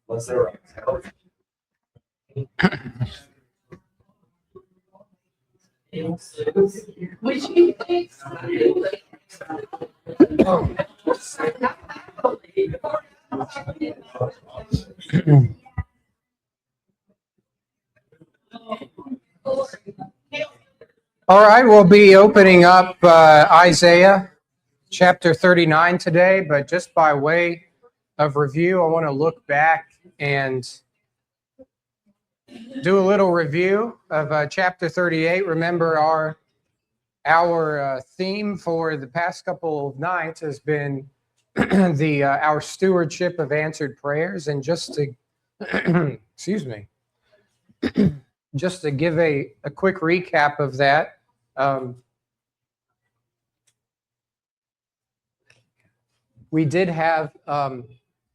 Was there a All right, we'll be opening up Isaiah chapter 39 today, but just by way of review, I want to look back and do a little review of chapter 38. Remember, our theme for the past couple of nights has been our stewardship of answered prayers, and just to excuse me, just to give a quick recap of that. We did have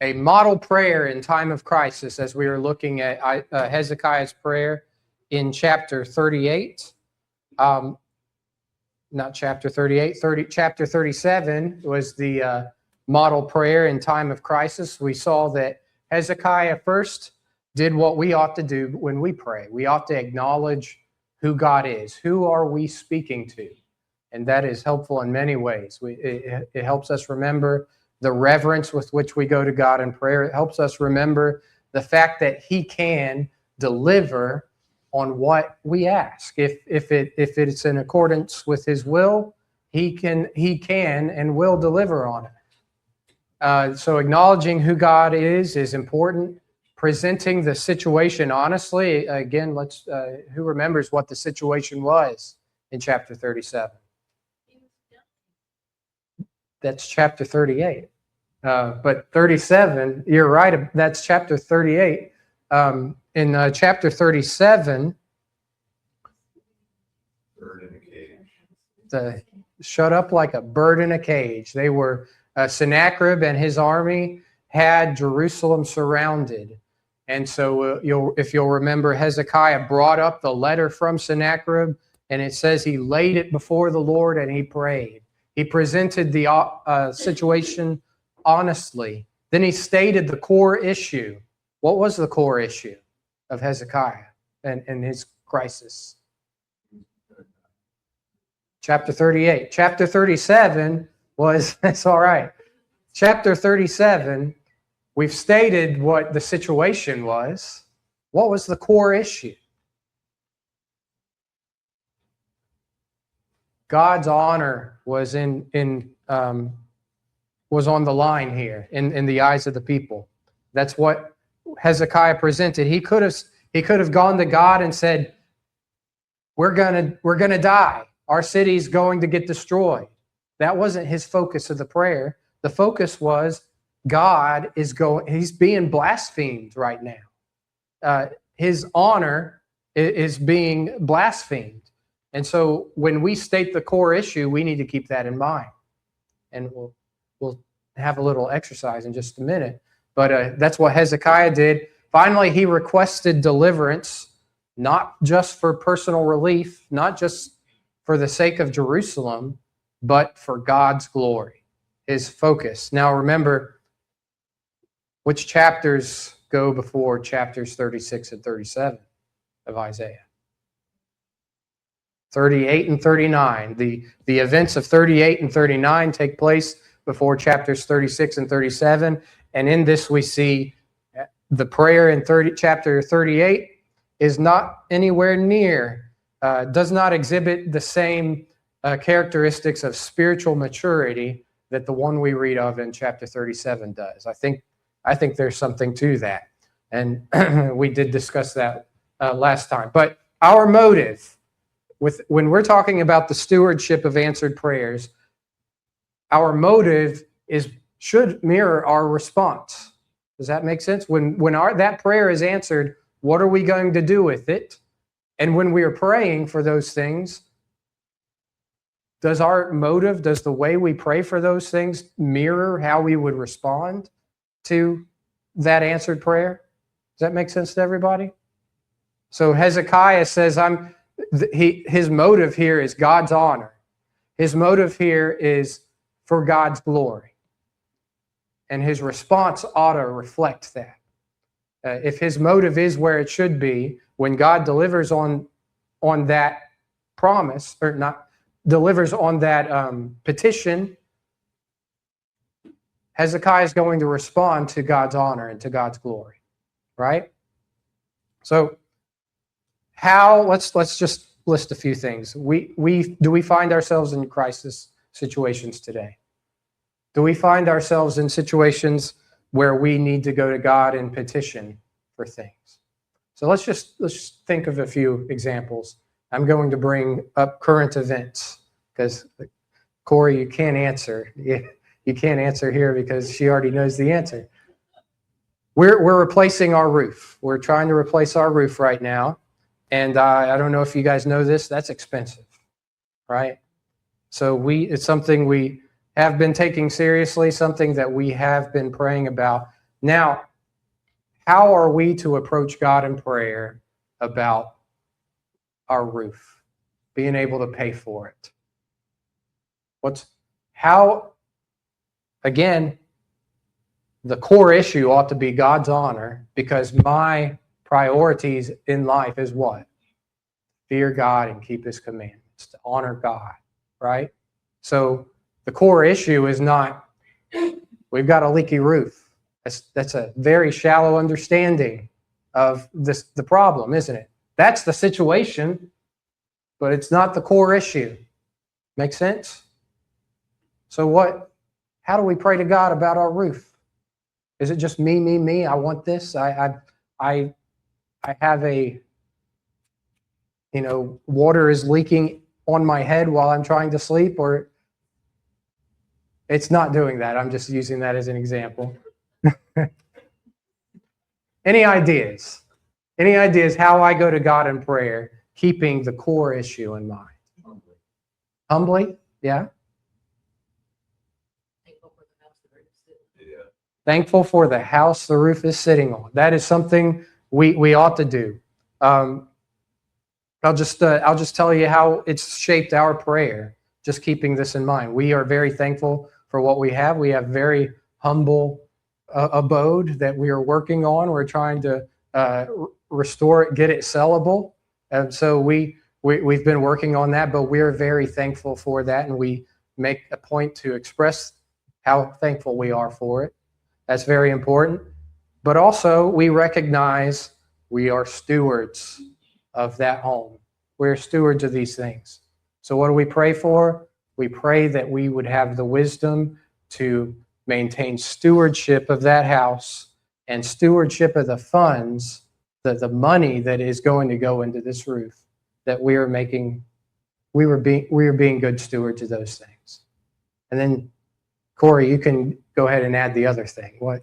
a model prayer in time of crisis as we were looking at Hezekiah's prayer in chapter 38. Not chapter 38, chapter 37 was the model prayer in time of crisis. We saw that Hezekiah first did what we ought to do when we pray. We ought to acknowledge who God is. Who are we speaking to? And that is helpful in many ways. It helps us remember the reverence with which we go to God in prayer. It helps us remember the fact that He can deliver on what we ask. If it's in accordance with His will, He can and will deliver on it. So acknowledging who God is important. Presenting the situation honestly. Again, who remembers what the situation was in chapter 37? That's chapter 38. But 37, you're right, that's chapter 38. In chapter 37, bird in a cage? Shut up like a bird in a cage. They were, Sennacherib and his army had Jerusalem surrounded. And so if you'll remember, Hezekiah brought up the letter from Sennacherib, and it says he laid it before the Lord and he prayed. He presented the situation honestly. Then he stated the core issue. What was the core issue of Hezekiah and his crisis? Chapter 38. Chapter 37 was, that's all right. Chapter 37, we've stated what the situation was. What was the core issue? God's honor was was on the line here in the eyes of the people. That's what Hezekiah presented. He could have gone to God and said, "We're gonna die. Our city's going to get destroyed." That wasn't his focus of the prayer. The focus was he's being blasphemed right now. His honor is being blasphemed. And so when we state the core issue, we need to keep that in mind. And we'll have a little exercise in just a minute. But that's what Hezekiah did. Finally, he requested deliverance, not just for personal relief, not just for the sake of Jerusalem, but for God's glory, his focus. Now remember, which chapters go before chapters 36 and 37 of Isaiah? 38 and 39. The events of 38 and 39 take place before chapters 36 and 37. And in this we see the prayer in chapter 38 is not anywhere near, does not exhibit the same characteristics of spiritual maturity that the one we read of in chapter 37 does. I think there's something to that. And we did discuss that last time. But our motive, when we're talking about the stewardship of answered prayers, our motive should mirror our response. Does that make sense? When that prayer is answered, what are we going to do with it? And when we are praying for those things, does the way we pray for those things mirror how we would respond to that answered prayer? Does that make sense to everybody? So Hezekiah says, his motive here is God's honor. His motive here is for God's glory. And his response ought to reflect that. if his motive is where it should be, when God delivers on that promise, or not delivers on that petition, Hezekiah is going to respond to God's honor and to God's glory, right? So let's just list a few things. Do we find ourselves in crisis situations today? Do we find ourselves in situations where we need to go to God and petition for things? So let's just think of a few examples. I'm going to bring up current events because Corey, you can't answer. You can't answer here because she already knows the answer. We're replacing our roof. We're trying to replace our roof right now. And I don't know if you guys know this, that's expensive, right? So it's something we have been taking seriously, something that we have been praying about. Now, how are we to approach God in prayer about our roof, being able to pay for it? Again, the core issue ought to be God's honor, because my priorities in life is what? Fear God and keep his commandments, to honor God, right? So the core issue is not, we've got a leaky roof. That's a very shallow understanding of the problem, isn't it? That's the situation, but it's not the core issue. Make sense? So how do we pray to God about our roof? Is it just me? I want this. I have water is leaking on my head while I'm trying to sleep, or it's not doing that. I'm just using that as an example. Any ideas? Any ideas how I go to God in prayer, keeping the core issue in mind? Humbly? Yeah. Thankful for the house the roof is sitting on. That is something we ought to do. I'll just tell you how it's shaped our prayer, just keeping this in mind. We are very thankful for what we have. We have very humble abode that we are working on. We're trying to restore it, get it sellable. And so we've been working on that, but we're very thankful for that, and we make a point to express how thankful we are for it. That's very important. But also, we recognize we are stewards of that home. We're stewards of these things. So what do we pray for? We pray that we would have the wisdom to maintain stewardship of that house and stewardship of the funds, the money that is going to go into this roof, that we are being good stewards of those things. And then, Corey, you can go ahead and add the other thing. What?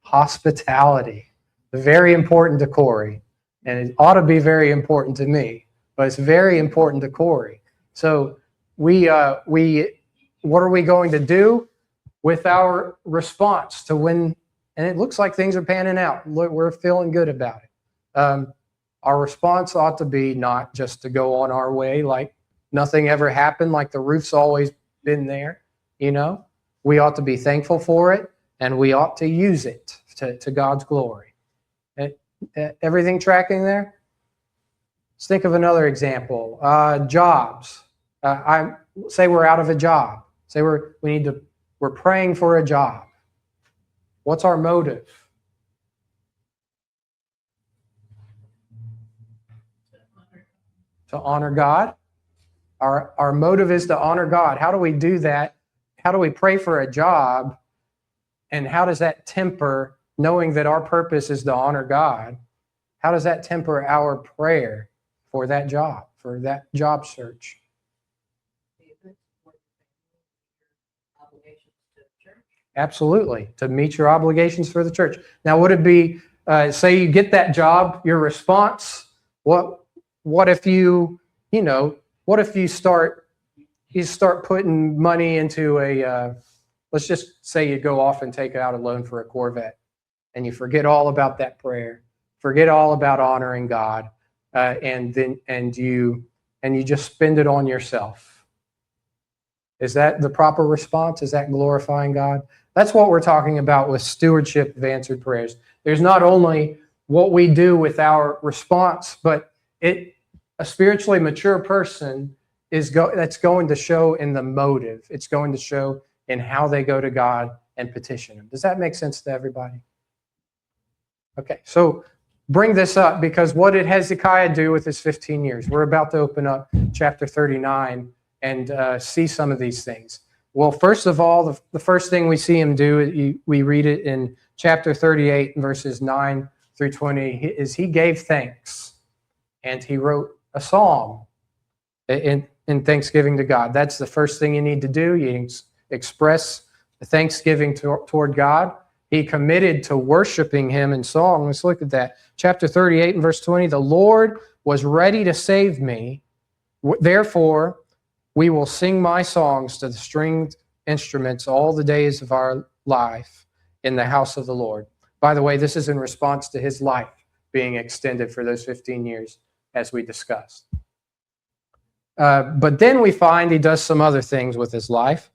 Hospitality. Very important to Corey. And it ought to be very important to me, but it's very important to Corey. So what are we going to do with our response to when, and it looks like things are panning out. We're feeling good about it. Our response ought to be not just to go on our way like nothing ever happened, like the roof's always been there. We ought to be thankful for it, and we ought to use it to God's glory. Everything tracking there? Let's think of another example. Jobs. Say we're out of a job. Say we're praying for a job. What's our motive? To honor God. Our motive is to honor God. How do we do that? How do we pray for a job? And how does that temper, knowing that our purpose is to honor God, how does that temper our prayer for that job, for that job search? Absolutely, to meet your obligations for the church. Now, would it be, say you get that job, your response, what if what if you start putting money into let's just say you go off and take out a loan for a Corvette, and you forget all about that prayer, forget all about honoring God, and you just spend it on yourself. Is that the proper response? Is that glorifying God? That's what we're talking about with stewardship of answered prayers. There's not only what we do with our response, but a spiritually mature person that's going to show in the motive. It's going to show in how they go to God and petition Him. Does that make sense to everybody? Okay, so bring this up, because what did Hezekiah do with his 15 years? We're about to open up chapter 39 and see some of these things. Well, first of all, the first thing we see him do, we read it in chapter 38, verses 9 through 20, is he gave thanks, and he wrote a psalm in thanksgiving to God. That's the first thing you need to do. You express the thanksgiving toward God. He committed to worshiping Him in song. Let's look at that. Chapter 38 and verse 20, the Lord was ready to save me. Therefore, we will sing my songs to the stringed instruments all the days of our life in the house of the Lord. By the way, this is in response to his life being extended for those 15 years, as we discussed. But then we find he does some other things with his life.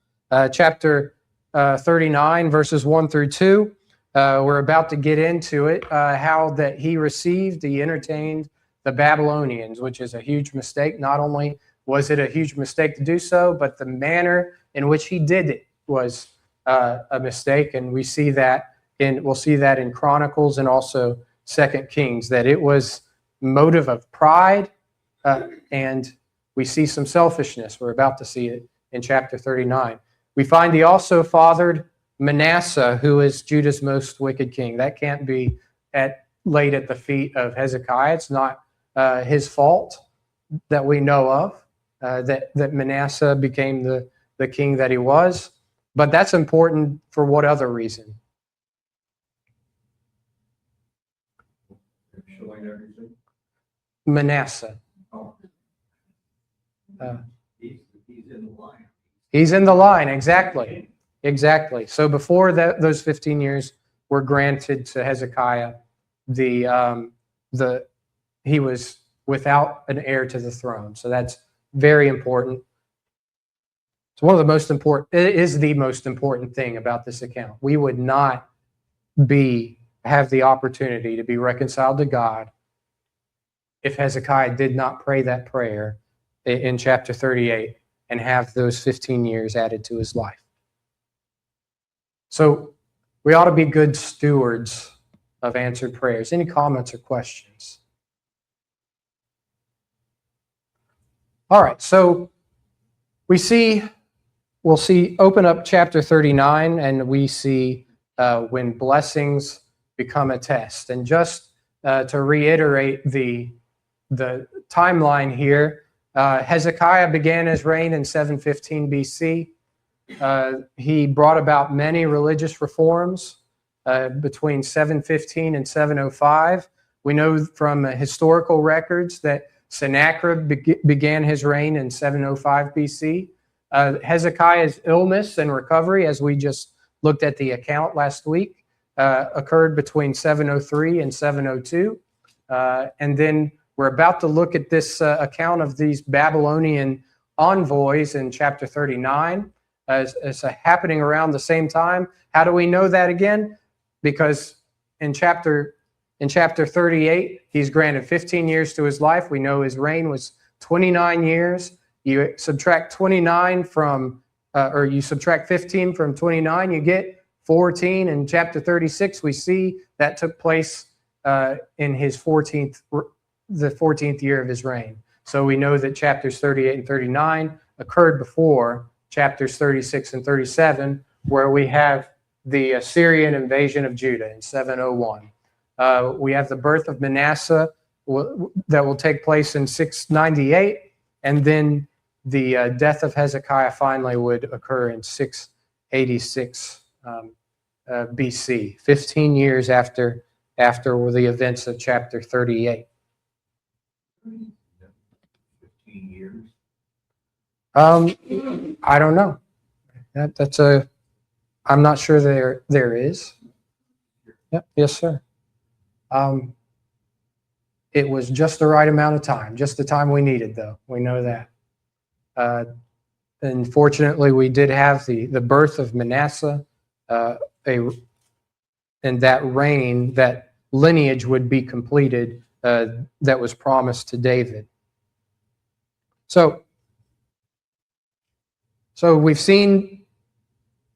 Chapter 39, verses 1 through 2, we're about to get into it, how that he entertained the Babylonians, which is a huge mistake. Not only was it a huge mistake to do so, but the manner in which he did it was a mistake, and we'll see that in Chronicles and also 2 Kings, that it was motive of pride, and we see some selfishness. We're about to see it in chapter 39. We find he also fathered Manasseh, who is Judah's most wicked king. That can't be laid at the feet of Hezekiah. It's not his fault that we know of, that Manasseh became the king that he was. But that's important for what other reason? Showing everything. Manasseh. Oh. He's in the line. He's in the line, exactly. Exactly. So before those 15 years were granted to Hezekiah, he was without an heir to the throne. So that's very important. It's one of the most important. It is the most important thing about this account. We would not have the opportunity to be reconciled to God if Hezekiah did not pray that prayer in chapter 38 and have those 15 years added to his life. So we ought to be good stewards of answered prayers. Any comments or questions? All right, so we'll see, open up chapter 39, and we see when blessings become a test. And just to reiterate the timeline here, Hezekiah began his reign in 715 BC. He brought about many religious reforms between 715 and 705. We know from historical records that Sennacherib began his reign in 705 BC. Hezekiah's illness and recovery, as we just looked at the account last week, occurred between 703 and 702. And then we're about to look at this account of these Babylonian envoys in chapter 39 as happening around the same time. How do we know that again? Because in chapter 38, he's granted 15 years to his life. We know his reign was 29 years. You subtract 29 you subtract 15 from 29, you get 14. In chapter 36, we see that took place in his 14th year of his reign. So we know that chapters 38 and 39 occurred before chapters 36 and 37, where we have the Assyrian invasion of Judah in 701. We have the birth of Manasseh that will take place in 698, and then the death of Hezekiah finally would occur in 686 BC, 15 years after the events of chapter 38. 15 years. I don't know. I'm not sure there is. Yep. Yes, sir. It was just the right amount of time, just the time we needed, though. We know that. Unfortunately, we did have the birth of Manasseh and that reign, that lineage would be completed that was promised to David. So we've seen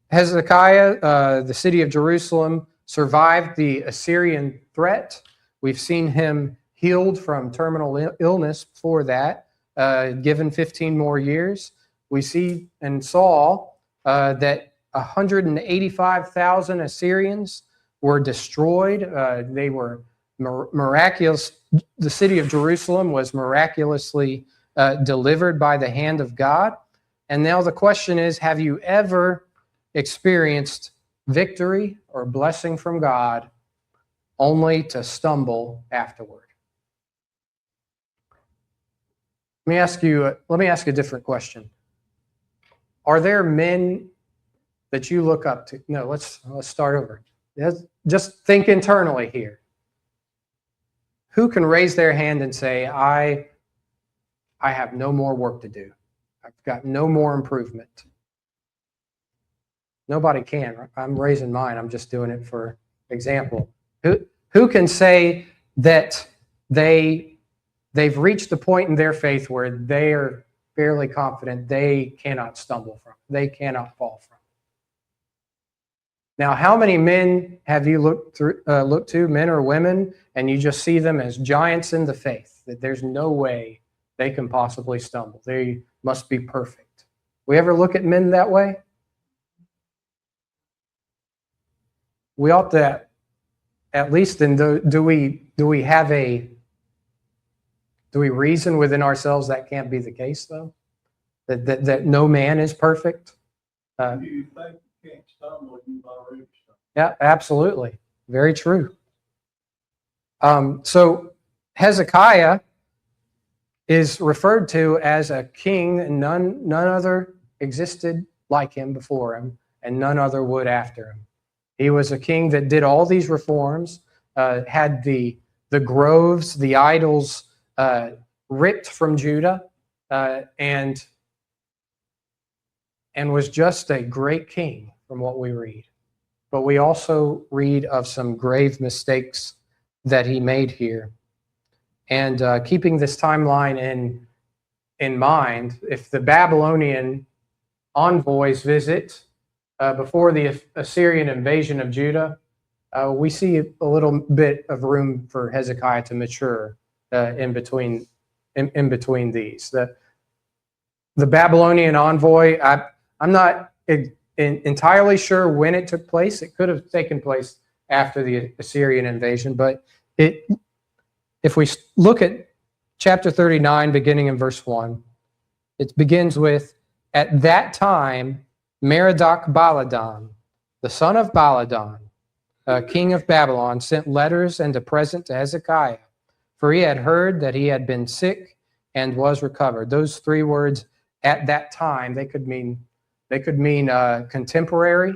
Hezekiah, the city of Jerusalem, survived the Assyrian threat. We've seen him healed from terminal illness before that, given 15 more years. We see and saw that 185,000 Assyrians were destroyed. They were miraculous. The city of Jerusalem was miraculously delivered by the hand of God. And now the question is, have you ever experienced victory or blessing from God only to stumble afterward? Let me ask you a different question. Are there men that you look up to? No, let's start over. Just think internally here. Who can raise their hand and say, I have no more work to do. I've got no more improvement. Nobody can. I'm raising mine. I'm just doing it for example. Who can say that they've reached the point in their faith where they are fairly confident they cannot stumble from, they cannot fall from? Now, how many men have you looked to, men or women, and you just see them as giants in the faith, that there's no way they can possibly stumble? They must be perfect. We ever look at men that way? We ought to, at least, do we reason within ourselves that can't be the case, though? That no man is perfect? Do you think you can't stumble, you've already stumbled? Yeah, absolutely. Very true. So Hezekiah is referred to as a king, and none other existed like him before him, and none other would after him. He was a king that did all these reforms, had the groves, the idols ripped from Judah, and was just a great king from what we read. But we also read of some grave mistakes that he made here. And keeping this timeline in mind, if the Babylonian envoys visit before the Assyrian invasion of Judah, we see a little bit of room for Hezekiah to mature in between these. The Babylonian envoy, I'm not entirely sure when it took place. It could have taken place after the Assyrian invasion, but if we look at chapter 39, beginning in verse 1, it begins with, "At that time, Merodach-Baladan, the son of Baladan, king of Babylon, sent letters and a present to Hezekiah, for he had heard that he had been sick and was recovered." Those three words, "at that time," they could mean contemporary,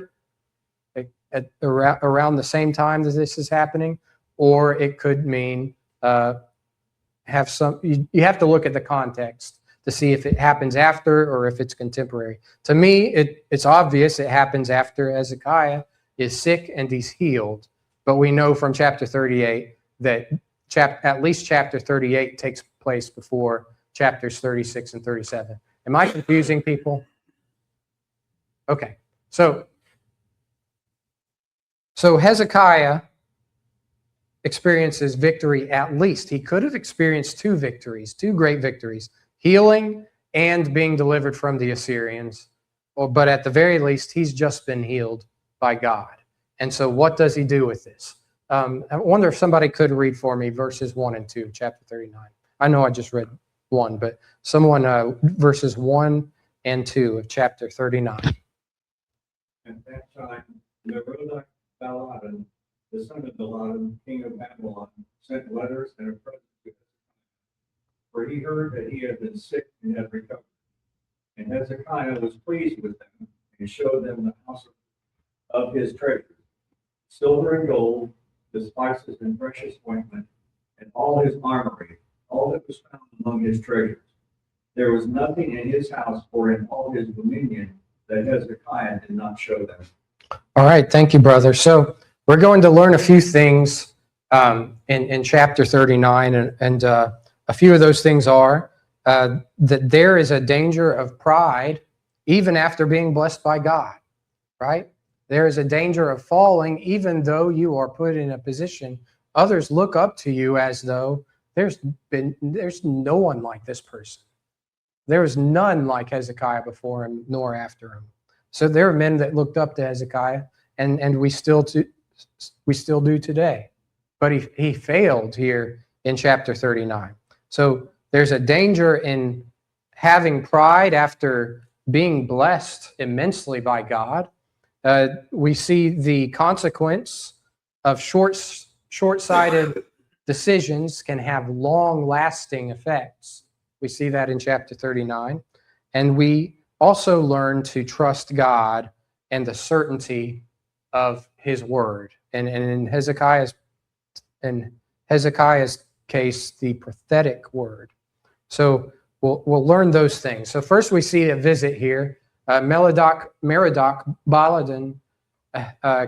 around the same time that this is happening, or it could mean have some. You have to look at the context to see if it happens after or if it's contemporary. To me, it's obvious it happens after Hezekiah is sick and he's healed. But we know from chapter 38 that at least chapter 38 takes place before chapters 36 and 37. Am I confusing people? Okay, so Hezekiah experiences victory. At least he could have experienced two great victories, healing and being delivered from the Assyrians. But at the very least, he's just been healed by God. And so what does he do with this? I wonder if somebody could read for me verses 1 and 2, chapter 39. I know I just read 1, but someone, verses 1 and 2 of chapter 39. At that time, Merodach-Baladan, the son of Baladan, king of Babylon, sent letters and a present to Hezekiah, for he heard that he had been sick and had recovered. And Hezekiah was pleased with them and showed them the house of his treasures, silver and gold, the spices and precious ointment, and all his armory, all that was found among his treasures. There was nothing in his house or in all his dominion that Hezekiah did not show them. All right, thank you, brother. So we're going to learn a few things in chapter 39, and a few of those things are that there is a danger of pride even after being blessed by God, right? There is a danger of falling even though you are put in a position. Others look up to you as though there's no one like this person. There was none like Hezekiah before him nor after him. So there are men that looked up to Hezekiah, and we still do today. But he failed here in chapter 39. So there's a danger in having pride after being blessed immensely by God. We see the consequence of short-sighted decisions can have long-lasting effects. We see that in chapter 39. And we also learn to trust God and the certainty of his word. And in Hezekiah's case, the prophetic word. So we'll learn those things. So first we see a visit here. Merodach Baladan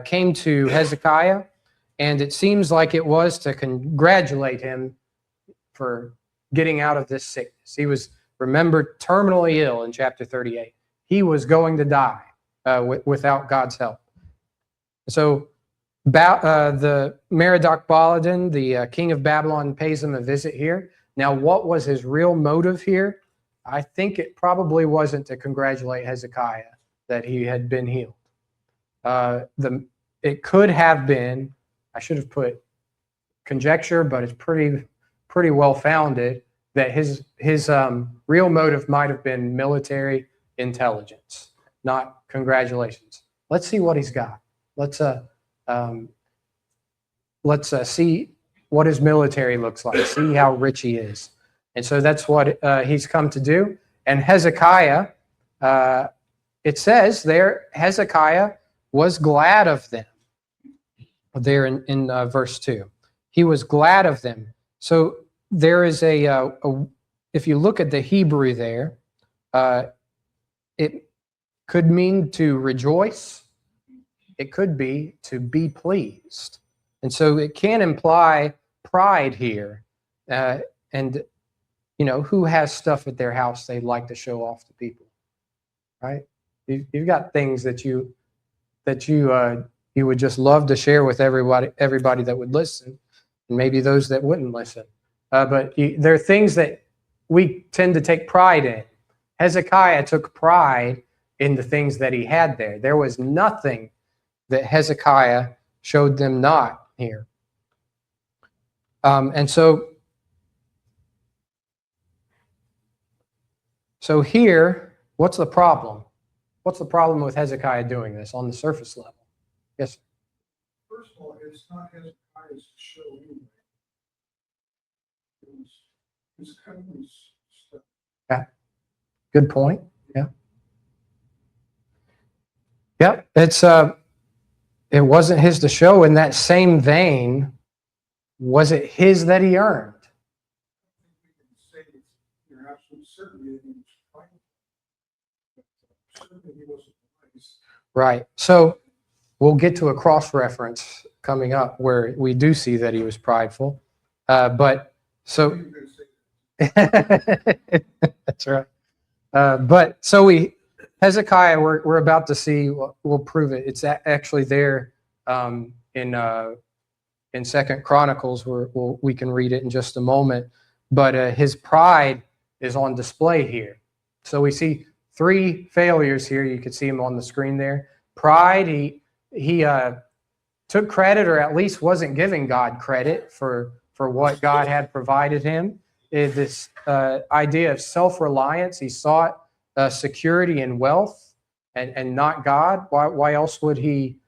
came to Hezekiah, and it seems like it was to congratulate him for getting out of this sickness. He was remembered terminally ill in chapter 38. He was going to die without God's help. So the Merodach Baladan, the king of Babylon, pays him a visit here. Now, what was his real motive here? I think it probably wasn't to congratulate Hezekiah that he had been healed. It could have been, I should have put conjecture, but it's pretty well founded, that his real motive might have been military intelligence, not congratulations. Let's see what he's got. Let's see what his military looks like, see how rich he is. And so that's what he's come to do. And Hezekiah, it says there, Hezekiah was glad of them. There in verse 2. He was glad of them. So there is if you look at the Hebrew there, it could mean to rejoice. It could be to be pleased. And so it can imply pride here. And, who has stuff at their house they'd like to show off to people, right? You've got things that you would just love to share with everybody that would listen, and maybe those that wouldn't listen. But there are things that we tend to take pride in. Hezekiah took pride in the things that he had there. There was nothing that Hezekiah showed them not here. And so here, what's the problem? What's the problem with Hezekiah doing this on the surface level? Yes? First of all, it's not Hezekiah's show anyway. It was his cousin's stuff. Yeah. Good point. Yeah. Yeah. It wasn't his to show. In that same vein, was it his that he earned? I think we can say you're absolutely certain that he was fighting. Certainly he wasn't wise. Right. So we'll get to a cross-reference coming up where we do see that he was prideful. But so that's right. But so Hezekiah, we're about to see. We'll prove it. It's actually there in 2 Chronicles. We can read it in just a moment. But his pride is on display here. So we see 3 failures here. You can see them on the screen there. Pride. He took credit, or at least wasn't giving God credit for what God had provided him. This idea of self-reliance. He sought security and wealth and not God. Why else would he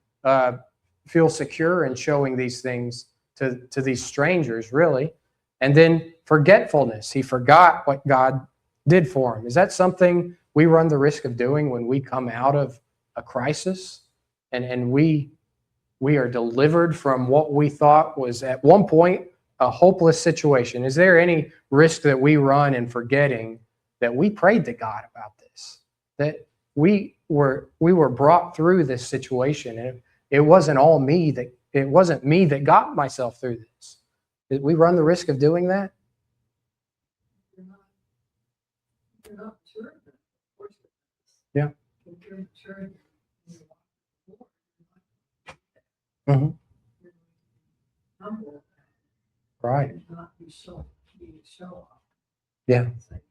feel secure in showing these things to these strangers, really? And then forgetfulness. He forgot what God did for him. Is that something we run the risk of doing when we come out of a crisis and we are delivered from what we thought was at one point a hopeless situation? Is there any risk that we run in forgetting that we prayed to God about this, that we were brought through this situation, and it wasn't me that got myself through this. Did we run the risk of doing that? You're not sure of that, of course. Yeah. If you're mature in the Lord, Mhm. you're humble Right. and not be show off. Yeah. It's like,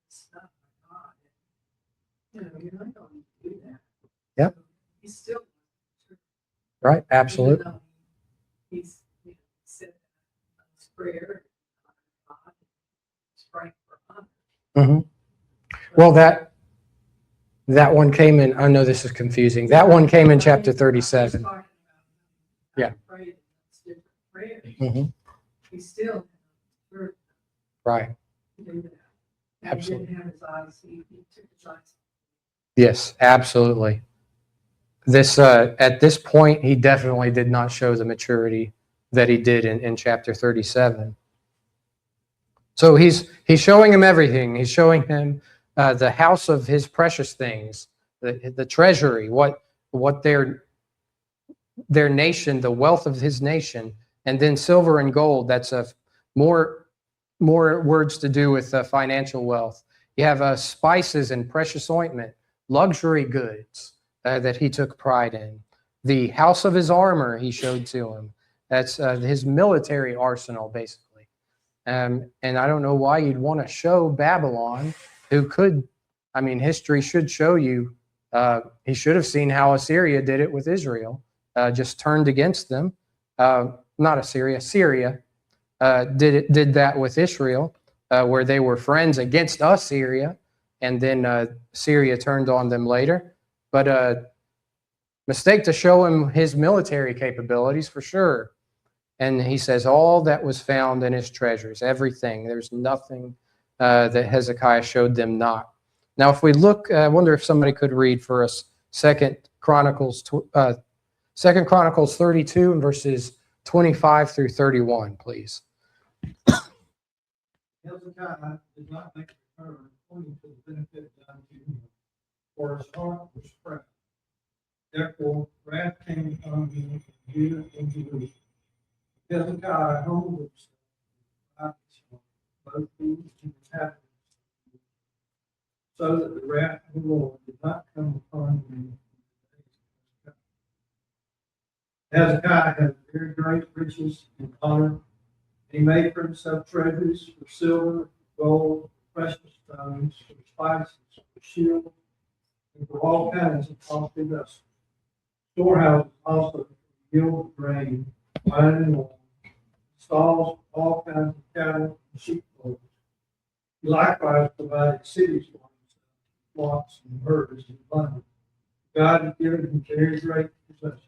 it's not my God. You know, you're not going to do that. Yep. So he's still Right. Absolutely. even though he's said his prayer, God, he's praying for honor. Mhm. Well, that one came in. I know this is confusing. That one came in chapter 37. Yeah. Mhm. He still Right. do that. And Absolutely. He didn't have his eyes, he took his eyes. Yes, absolutely. This at this point, he definitely did not show the maturity that he did in chapter 37. So he's showing him everything. He's showing him the house of his precious things, the treasury, what their nation, the wealth of his nation, and then silver and gold. That's a more words to do with financial wealth. You have spices and precious ointment, luxury goods that he took pride in. The house of his armor he showed to him. That's his military arsenal, basically. And I don't know why you'd want to show Babylon, who could, I mean, history should show you, he should have seen how Assyria did it with Israel, just turned against them. Not Assyria, Syria did that with Israel, where they were friends against Assyria, and then Syria turned on them later. But mistake to show him his military capabilities for sure. And he says, all that was found in his treasures, everything. There's nothing that Hezekiah showed them not. Now, if we look, I wonder if somebody could read for us Second Chronicles 32 and verses 25 through 31, please. Hezekiah did not make a return according to the benefit done to him, for his heart was proud. Therefore, wrath came upon him from Judah and Jerusalem. Hezekiah humbled himself, both he and the inhabitants, so that the wrath of the Lord did not come upon him. Hezekiah had very great riches and honor. He made for himself treasuries for silver, gold, precious stones, for spices, for shields, and for all kinds of costly vessels. Storehouses also for yield of grain, wine and oil, stalls for all kinds of cattle and sheepfolds. He likewise provided cities for himself, flocks and herds in abundance. God had given him very great possessions.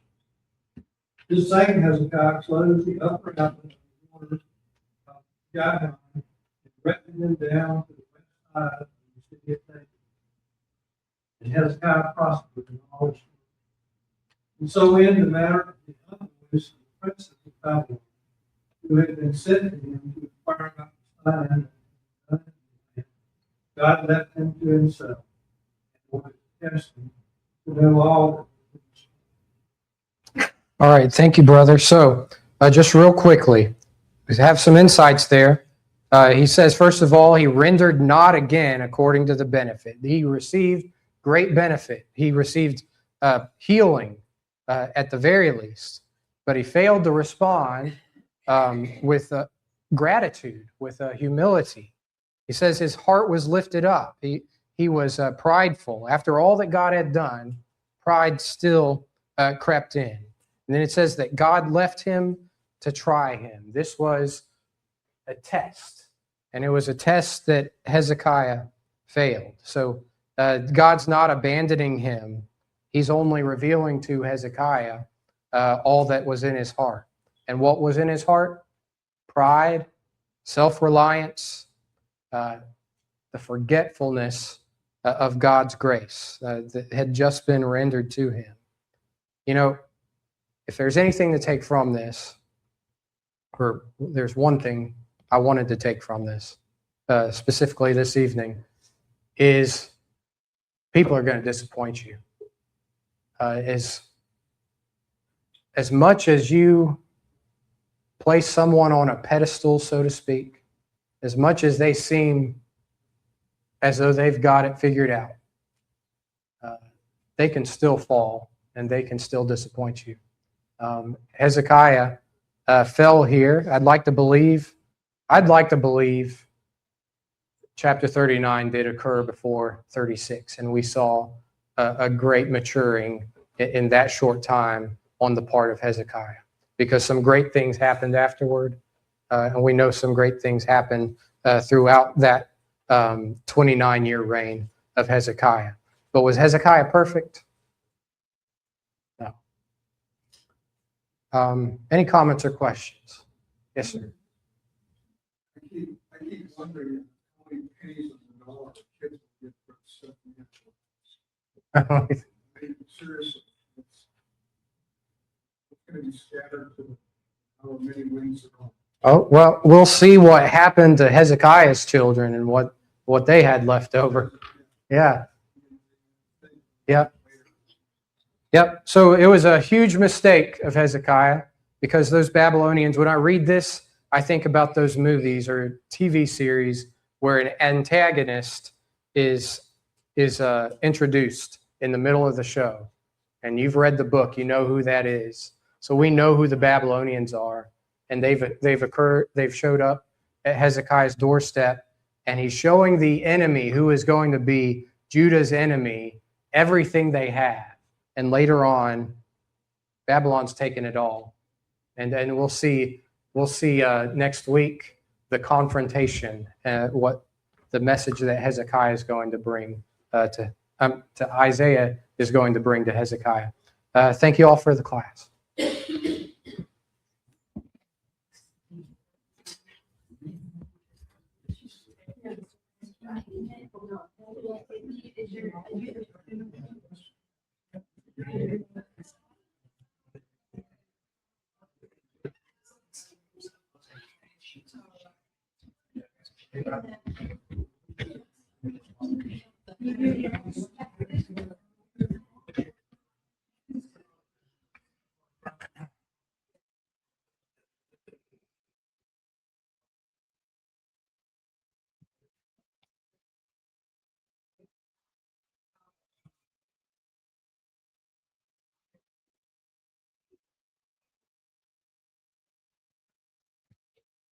This same Hezekiah closed the upper outlet of the waters of Gihon and directed them down to the west side of the city of David. And Hezekiah prospered in all his work. And so in the matter of the unbeliefs of the princes of Babylon, who had been sent to him to inquire about the land, God left him to himself and wanted to test him to know all that was All right, thank you, brother. So, just real quickly, we have some insights there. He says, first of all, he rendered not again according to the benefit. He received great benefit. He received healing at the very least, but he failed to respond with gratitude, with humility. He says his heart was lifted up. He was prideful. After all that God had done, pride still crept in. And then it says that God left him to try him. This was a test, and it was a test that Hezekiah failed. So God's not abandoning him. He's only revealing to Hezekiah all that was in his heart. And what was in his heart? Pride, self-reliance, the forgetfulness of God's grace that had just been rendered to him. You know, if there's anything to take from this, or there's one thing I wanted to take from this, specifically this evening, is people are going to disappoint you. As much as you place someone on a pedestal, so to speak, as much as they seem as though they've got it figured out, they can still fall and they can still disappoint you. Hezekiah fell here. I'd like to believe chapter 39 did occur before 36, and we saw a great maturing in that short time on the part of Hezekiah, because some great things happened afterward, and we know some great things happened throughout that 29-year reign of Hezekiah. But was Hezekiah perfect? No. Any comments or questions? Yes, sir. I keep wondering how many pennies of the dollar kids will get for stuff. Seriously, it's going to be scattered to however many wings are on. Oh, well, we'll see what happened to Hezekiah's children and what they had left over. Yeah. Yep. Yep. So it was a huge mistake of Hezekiah, because those Babylonians, when I read this, I think about those movies or TV series where an antagonist is introduced in the middle of the show. And you've read the book, you know who that is. So we know who the Babylonians are. And they've showed up at Hezekiah's doorstep, and he's showing the enemy, who is going to be Judah's enemy, everything they have. And later on, Babylon's taken it all. And we'll see next week the confrontation, what the message that Hezekiah is going to bring to Isaiah is going to bring to Hezekiah. Thank you all for the class.